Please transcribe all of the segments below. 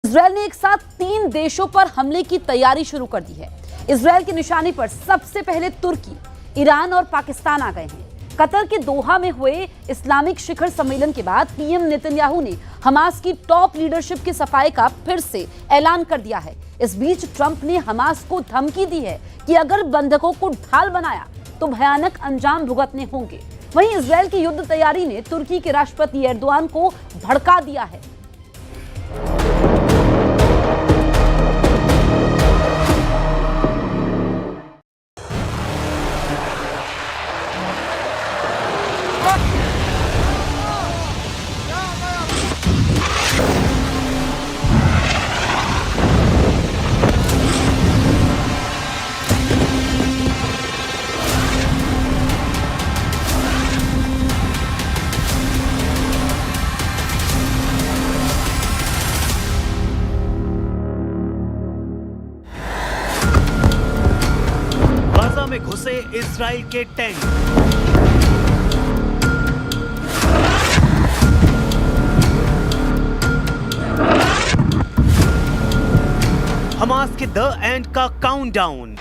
Israel ने एक साथ 3 देशों पर हमले की तैयारी शुरू कर दी है। इजरायल की निशानी पर सबसे पहले तुर्की, ईरान और पाकिस्तान आ गए हैं। कतर के दोहा में हुए इस्लामिक शिखर सम्मेलन के बाद पीएम नेतन्याहू ने हमास की टॉप लीडरशिप की सफाई का फिर से ऐलान कर दिया है। इस बीच ट्रंप ने हमास को धमकी दी है कि अगर बंधकों को ढाल बनाया तो भयानक अंजाम भुगतने होंगे। वहीं इजरायल की युद्ध तैयारी ने तुर्की के राष्ट्रपति एर्दोआन को भड़का दिया है। में घुसे इजराइल के टैंक। हमास के द एंड का काउंटडाउन।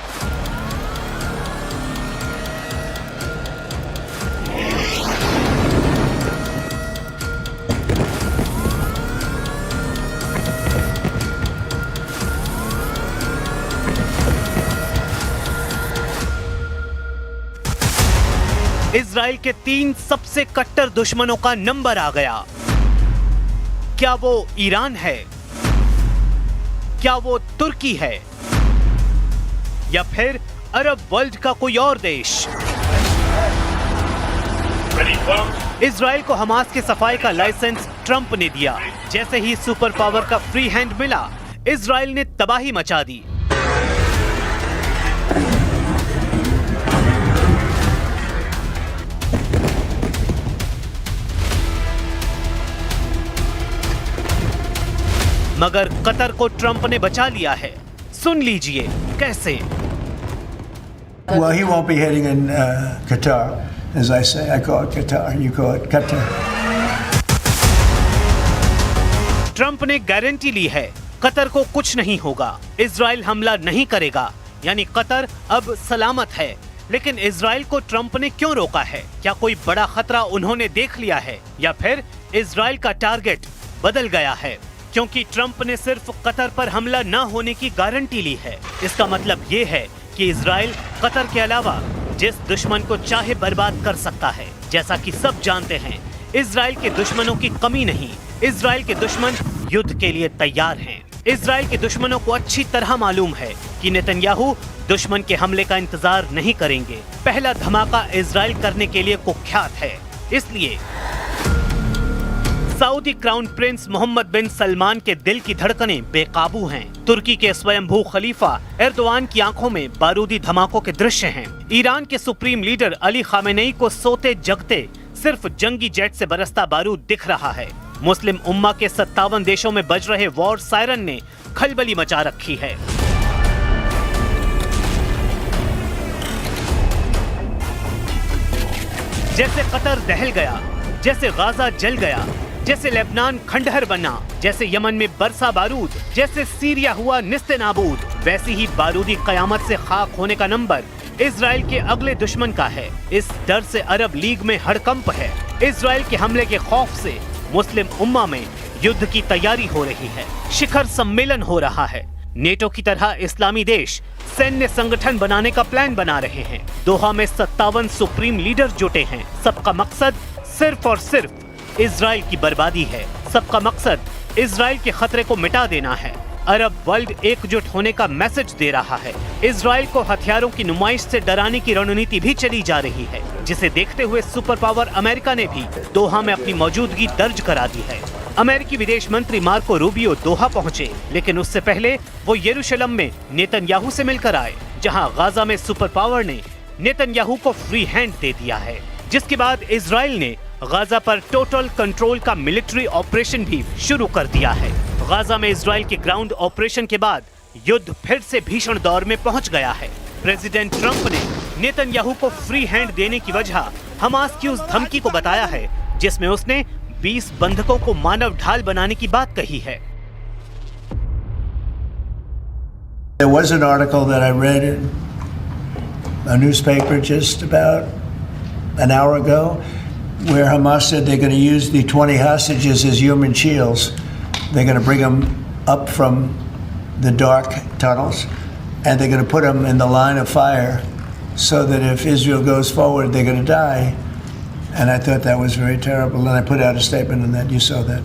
इजराइल के 3 सबसे कट्टर दुश्मनों का नंबर आ गया। क्या वो ईरान है? क्या वो तुर्की है? या फिर अरब वर्ल्ड का कोई और देश? इजराइल को हमास के सफाई का लाइसेंस ट्रंप ने दिया। जैसे ही सुपर पावर का फ्री हैंड मिला, इजराइल ने तबाही मचा दी। मगर कतर को ट्रंप ने बचा लिया है। सुन लीजिए कैसे। Well, he won't be hitting in Qatar, as I say. I call it Qatar. You call it Qatar. Trump ने गारंटी ली है, कतर को कुछ नहीं होगा, इजराइल हमला नहीं करेगा। यानी कतर अब सलामत है। लेकिन इजराइल को ट्रंप ने क्यों रोका है? क्या कोई बड़ा खतरा उन्होंने देख लिया है, या फिर इजराइल का टारगेट बदल गया है? क्योंकि ट्रंप ने सिर्फ कतर पर हमला न होने की गारंटी ली है। इसका मतलब ये है कि इजराइल कतर के अलावा जिस दुश्मन को चाहे बर्बाद कर सकता है। जैसा कि सब जानते हैं, इजराइल के दुश्मनों की कमी नहीं। इजराइल के दुश्मन युद्ध के लिए तैयार हैं। इजराइल के दुश्मनों को अच्छी तरह मालूम है कि नेतन्याहू दुश्मन के हमले का इंतजार नहीं करेंगे। पहला धमाका इजराइल करने के लिए कुख्यात है। इसलिए सऊदी क्राउन प्रिंस मोहम्मद बिन सलमान के दिल की धड़कनें बेकाबू हैं। तुर्की के स्वयंभू खलीफा एर्दोआन की आंखों में बारूदी धमाकों के दृश्य हैं। ईरान के सुप्रीम लीडर अली खामेनेई को सोते जगते सिर्फ जंगी जेट से बरसता बारूद दिख रहा है। मुस्लिम उम्मा के 57 देशों में बज रहे वॉर सायरन ने खलबली मचा रखी है। जैसे कतर दहल गया, जैसे गाजा जल गया, जैसे लेबनान खंडहर बना, जैसे यमन में बरसा बारूद, जैसे सीरिया हुआ निस्ते नाबूद, वैसी ही बारूदी कयामत से खाक होने का नंबर इजराइल के अगले दुश्मन का है। इस डर से अरब लीग में हड़कंप है। इजराइल के हमले के खौफ से मुस्लिम उम्मा में युद्ध की तैयारी हो रही है। शिखर सम्मेलन हो रहा है। नेटो की तरह इस्लामी देश सैन्य संगठन बनाने का प्लान बना रहे हैं। दोहा में 57 सुप्रीम लीडर जुटे हैं। सबका मकसद सिर्फ और सिर्फ इजराइल की बर्बादी है। सबका मकसद इजराइल के खतरे को मिटा देना है। अरब वर्ल्ड एकजुट होने का मैसेज दे रहा है। इजराइल को हथियारों की नुमाइश से डराने की रणनीति भी चली जा रही है, जिसे देखते हुए सुपर पावर अमेरिका ने भी दोहा में अपनी मौजूदगी दर्ज करा दी है। अमेरिकी विदेश मंत्री मार्को रूबियो दोहा पहुंचे, लेकिन उससे पहले वो यरूशलेम में नेतन्याहू से मिलकर आए, जहां गाजा में सुपर पावर ने नेतन्याहू को फ्री हैंड दे दिया है। जिसके बाद इजराइल ने गाजा पर टोटल कंट्रोल का मिलिट्री ऑपरेशन भी शुरू कर दिया है। गाजा में इजराइल के ग्राउंड ऑपरेशन के बाद युद्ध फिर से भीषण दौर में पहुंच गया है। प्रेसिडेंट ट्रंप ने नेतन्याहू को फ्री हैंड देने की वजह हमास की उस धमकी को बताया है, जिसमें उसने 20 बंधकों को मानव ढाल बनाने की बात कही है। There was an article that I read in a newspaper just about an hour ago where Hamas said they're going to use the 20 hostages as human shields. They're going to bring them up from the dark tunnels and they're going to put them in the line of fire so that if Israel goes forward, they're going to die. And I thought that was very terrible. And I put out a statement on that. You saw that.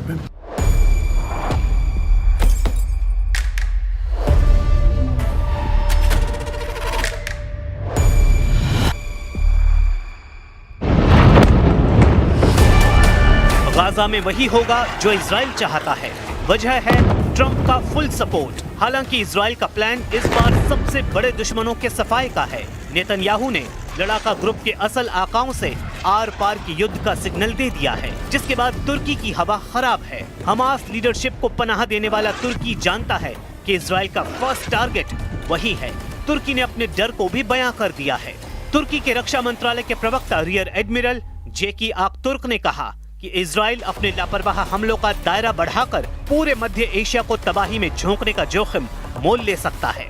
Gaza में वही होगा जो Israel चाहता है। वजह है Trump का full support. हालांकि इजराइल का प्लान इस बार सबसे बड़े दुश्मनों के सफाए का है। नेतन्याहू ने लड़ाका ग्रुप के असल आकाओं से आर पार के युद्ध का सिग्नल दे दिया है, जिसके बाद तुर्की की हवा खराब है। हमास लीडरशिप को पनाह देने वाला तुर्की जानता है कि इजराइल का फर्स्ट टारगेट वही है। तुर्की ने अपने डर को भी बयां कर दिया है। तुर्की के रक्षा मंत्रालय के प्रवक्ता रियर एडमिरल जेकी आकतुर्क ने कहा कि इजराइल अपने लापरवाह हमलों का दायरा बढ़ाकर पूरे मध्य एशिया को तबाही में झोंकने का जोखिम मोल ले सकता है।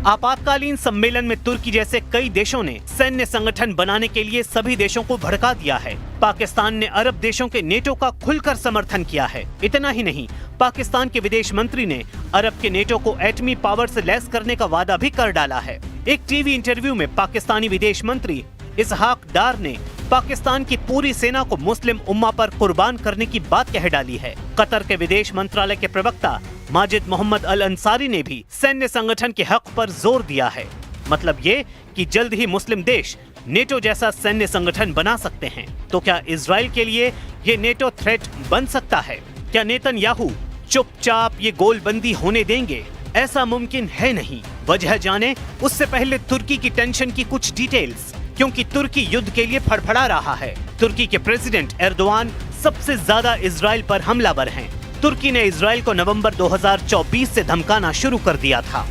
आपातकालीन सम्मेलन में तुर्की जैसे कई देशों ने सैन्य संगठन बनाने के लिए सभी देशों को भड़का दिया है। पाकिस्तान ने अरब देशों के नेटो का खुलकर समर्थन किया है। इतना ही नहीं, पाकिस्तान के विदेश मंत्री ने अरब के नेटो को एटमी पावर से लैस करने का वादा भी कर डाला है। एक टीवी इंटरव्यू में पाकिस्तानी विदेश मंत्री इसहाक डार ने पाकिस्तान की पूरी सेना को मुस्लिम उम्मा पर कुर्बान करने की बात कह डाली है। कतर के विदेश मंत्रालय के प्रवक्ता माजिद मोहम्मद अल अंसारी ने भी सैन्य संगठन के हक पर जोर दिया है। मतलब ये कि जल्द ही मुस्लिम देश नेटो जैसा सैन्य संगठन बना सकते हैं। तो क्या इजराइल के लिए ये नेटो थ्रेट बन सकता है? क्या नेतन्याहू चुपचाप ये गोलबंदी होने देंगे? ऐसा मुमकिन है नहीं। वजह जाने उससे पहले तुर्की की टेंशन की कुछ डिटेल्स, क्योंकि तुर्की युद्ध के लिए फड़फड़ा रहा है। तुर्की के प्रेसिडेंट एर्दोआन सबसे ज्यादा इजराइल पर हमलावर हैं। तुर्की ने इजराइल को नवंबर 2024 से धमकाना शुरू कर दिया था,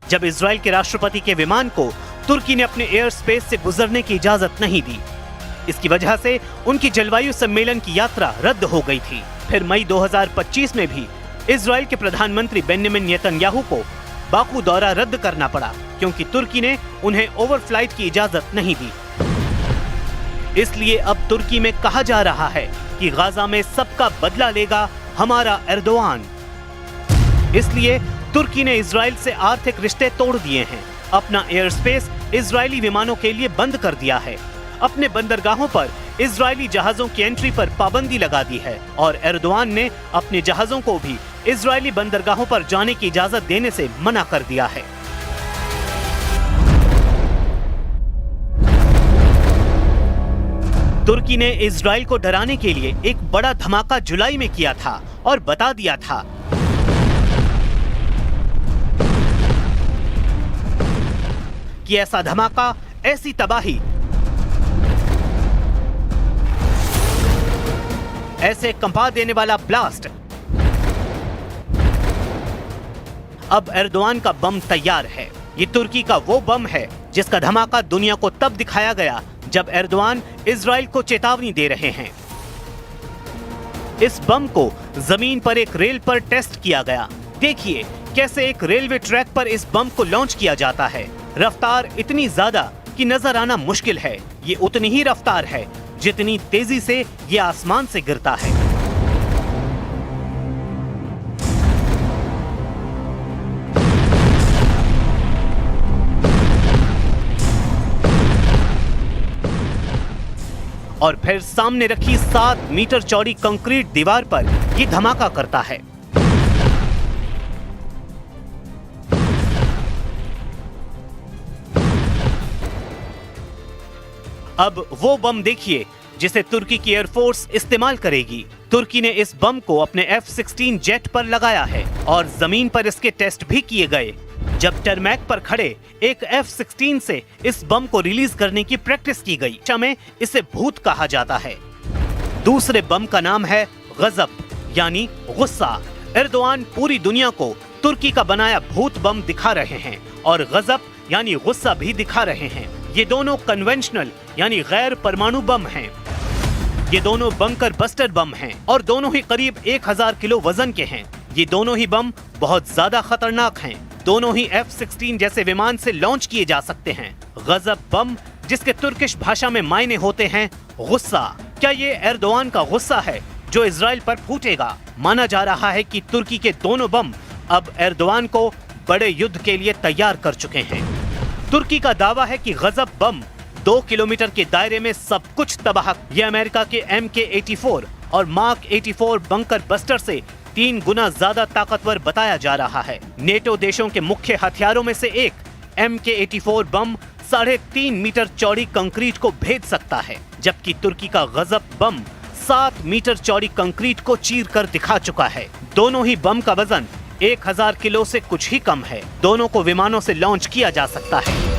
जब इजराइल के राष्ट्रपति के विमान को तुर्की ने अपने एयर स्पेस से गुजरने की इजाजत नहीं दी। इसकी वजह से उनकी जलवायु सम्मेलन की यात्रा रद्द हो गई थी। फिर मई 2025 में भी इजराइल के प्रधानमंत्री बेंजामिन नेतन्याहू को बाकू दौरा रद्द करना पड़ा, क्योंकि तुर्की ने उन्हें ओवरफ्लाइट की इजाजत नहीं दी। इसलिए अब तुर्की में कहा जा रहा है कि गाजा में सबका बदला लेगा हमारा एर्दोआन। इसलिए तुर्की ने इजराइल से आर्थिक रिश्ते तोड़ दिए हैं, अपना एयर स्पेस इजरायली विमानों के लिए बंद कर दिया है, अपने बंदरगाहों पर इजरायली जहाजों की एंट्री पर पाबंदी लगा दी है और एर्दोआन ने अपने जहाजों को भी इजरायली बंदरगाहों पर जाने की इजाजत देने से मना कर दिया है। तुर्की ने इजराइल को डराने के लिए एक बड़ा धमाका जुलाई में किया था और बता दिया था कि ऐसा धमाका, ऐसी तबाही, ऐसे कंपा देने वाला ब्लास्ट, अब एर्दोआन का बम तैयार है। ये तुर्की का वो बम है जिसका धमाका दुनिया को तब दिखाया गया जब एर्दोआन इजराइल को चेतावनी दे रहे हैं। इस बम को जमीन पर एक रेल पर टेस्ट किया गया। देखिए कैसे एक रेलवे ट्रैक पर इस बम को लॉन्च किया जाता है। रफ्तार इतनी ज्यादा कि नजर आना मुश्किल है। ये उतनी ही रफ्तार है जितनी तेजी से ये आसमान से गिरता है। और फिर सामने रखी 7 मीटर चौड़ी कंक्रीट दीवार पर ये धमाका करता है। अब वो बम देखिए जिसे तुर्की की एयरफोर्स इस्तेमाल करेगी। तुर्की ने इस बम को अपने F-16 जेट पर लगाया है और जमीन पर इसके टेस्ट भी किए गए। जब टरमैक पर खड़े एक F-16 से इस बम को रिलीज करने की प्रैक्टिस की गई। में इसे भूत कहा जाता है। दूसरे बम का नाम है गजब यानी गुस्सा। एर्दोआन पूरी दुनिया को तुर्की का बनाया भूत बम दिखा रहे हैं और गजब यानी गुस्सा भी दिखा रहे हैं। ये दोनों कन्वेंशनल यानी गैर परमाणु बम हैं। ये दोनों बंकर बस्टर बम हैं और दोनों ही करीब 1000 किलो वजन के हैं। ये दोनों ही बम बहुत ज्यादा खतरनाक हैं। दोनों ही F-16 जैसे विमान से लॉन्च किए जा सकते हैं। गजब बम, जिसके तुर्किश भाषा में मायने होते हैं गुस्सा। क्या ये एर्दोआन का गुस्सा है जो इजराइल पर फूटेगा? माना जा रहा है कि तुर्की के दोनों बम अब एर्दोआन को बड़े युद्ध के लिए तैयार कर चुके हैं। तुर्की का दावा है कि गजब बम 2 किलोमीटर के दायरे में सब कुछ तबाह। ये अमेरिका के MK-84 और मार्क 84 बंकर बस्टर से 3 गुना ज्यादा ताकतवर बताया जा रहा है। नेटो देशों के मुख्य हथियारों में से एक MK-84 बम 3.5 मीटर चौड़ी कंक्रीट को भेद सकता है, जबकि तुर्की का गजब बम 7 मीटर चौड़ी कंक्रीट को चीर कर दिखा चुका है। दोनों ही बम का वजन 1000 किलो से कुछ ही कम है। दोनों को विमानों से लॉन्च किया जा सकता है।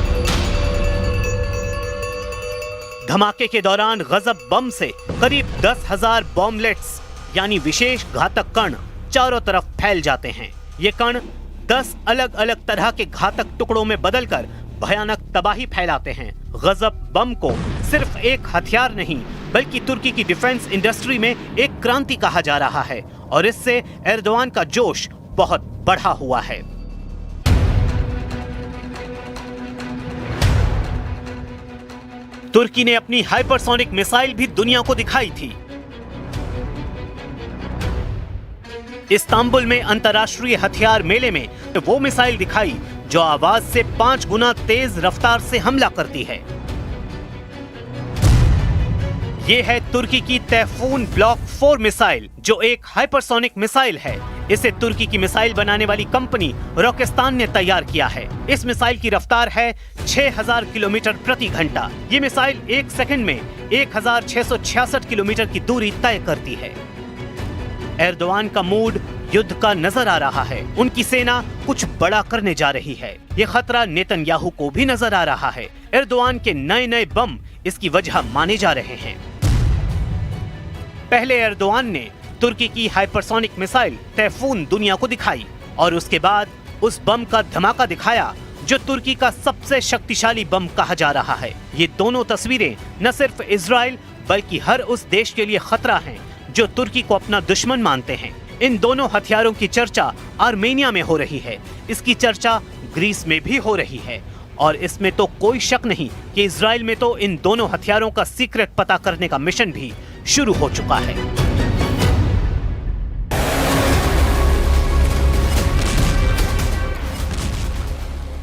धमाके के दौरान गजब बम से करीब 10,000 बॉम्बलेट्स यानी विशेष घातक कण चारों तरफ फैल जाते हैं। ये कण 10 अलग अलग तरह के घातक टुकड़ों में बदलकर भयानक तबाही फैलाते हैं। गजब बम को सिर्फ एक हथियार नहीं बल्कि तुर्की की डिफेंस इंडस्ट्री में एक क्रांति कहा जा रहा है और इससे एर्दोआन का जोश बहुत बढ़ा हुआ है। तुर्की ने अपनी हाइपरसोनिक मिसाइल भी दुनिया को दिखाई थी। इस्तांबुल में अंतर्राष्ट्रीय हथियार मेले में वो मिसाइल दिखाई जो आवाज से 5 गुना तेज रफ्तार से हमला करती है। ये है तुर्की की तैफून ब्लॉक 4 मिसाइल, जो एक हाइपरसोनिक मिसाइल है। इसे तुर्की की मिसाइल बनाने वाली कंपनी रॉकेस्तान ने तैयार किया है। इस मिसाइल की रफ्तार है 6000 किलोमीटर प्रति घंटा। ये मिसाइल 1 सेकंड में 1666 किलोमीटर की दूरी तय करती है। एर्दोआन का मूड युद्ध का नजर आ रहा है। उनकी सेना कुछ बड़ा करने जा रही है। ये खतरा नेतन्याहू को भी नजर आ रहा है। एर्दोआन के नए बम इसकी वजह माने जा रहे हैं। पहले एर्दोआन ने तुर्की की हाइपरसोनिक मिसाइल तैफून दुनिया को दिखाई और उसके बाद उस बम का धमाका दिखाया जो तुर्की का सबसे शक्तिशाली बम कहा जा रहा है। ये दोनों तस्वीरें न सिर्फ इजराइल बल्कि हर उस देश के लिए खतरा हैं जो तुर्की को अपना दुश्मन मानते हैं। इन दोनों हथियारों की चर्चा आर्मेनिया में हो रही है। इसकी चर्चा ग्रीस में भी हो रही है और इसमें तो कोई शक नहीं कि इजराइल में तो इन दोनों हथियारों का सीक्रेट पता करने का मिशन भी शुरू हो चुका है।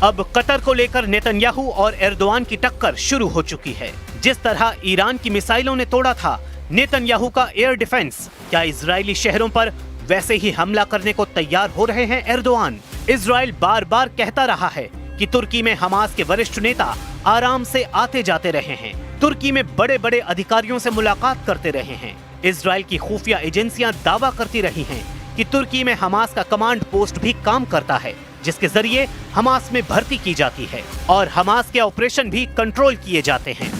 अब कतर को लेकर नेतन्याहू और एर्दोआन की टक्कर शुरू हो चुकी है। जिस तरह ईरान की मिसाइलों ने तोड़ा था नेतन्याहू का एयर डिफेंस, क्या इजरायली शहरों पर वैसे ही हमला करने को तैयार हो रहे हैं एर्दोआन? इजराइल बार बार कहता रहा है कि तुर्की में हमास के वरिष्ठ नेता आराम से आते जाते रहे हैं, तुर्की में बड़े बड़े अधिकारियों से मुलाकात करते रहे हैं। इजराइल की खुफिया एजेंसियां दावा करती रही हैं कि तुर्की में हमास का कमांड पोस्ट भी काम करता है, जिसके जरिए हमास में भर्ती की जाती है और हमास के ऑपरेशन भी कंट्रोल किए जाते हैं।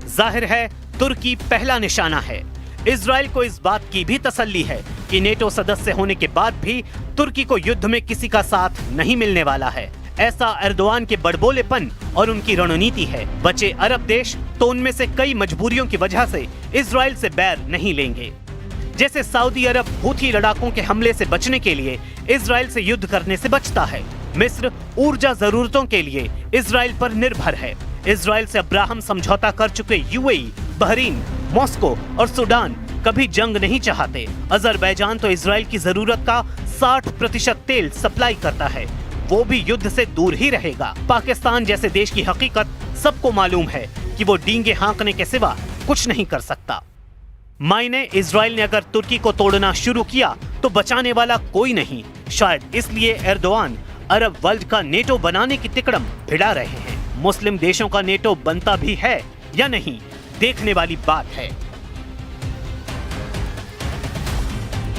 जाहिर है तुर्की पहला निशाना है। इजराइल को इस बात की भी तसल्ली है कि नेटो सदस्य होने के बाद भी तुर्की को युद्ध में किसी का साथ नहीं मिलने वाला है। ऐसा एर्दोआन के बड़बोलेपन और उनकी रणनीति है। बचे अरब देश तो उनमें से कई मजबूरियों की वजह से इजराइल से बैर नहीं लेंगे। जैसे सऊदी अरब हूथी लड़ाकों के हमले से बचने के लिए इजराइल से युद्ध करने से बचता है। मिस्र ऊर्जा जरूरतों के लिए इजराइल पर निर्भर है। इजराइल से अब्राहम समझौता कर चुके यूएई, बहरीन, मॉस्को और सूडान कभी जंग नहीं चाहते। अजरबैजान तो इजराइल की जरूरत का 60% तेल सप्लाई करता है, वो भी युद्ध से दूर ही रहेगा। पाकिस्तान जैसे देश की हकीकत सबको मालूम है कि वो डींगे हाँकने के सिवा कुछ नहीं कर सकता। मायने इजराइल ने अगर तुर्की को तोड़ना शुरू किया तो बचाने वाला कोई नहीं। शायद इसलिए एर्दोआन अरब वर्ल्ड का नेटो बनाने की तिकड़म भिड़ा रहे हैं। मुस्लिम देशों का नेटो बनता भी है या नहीं, देखने वाली बात है।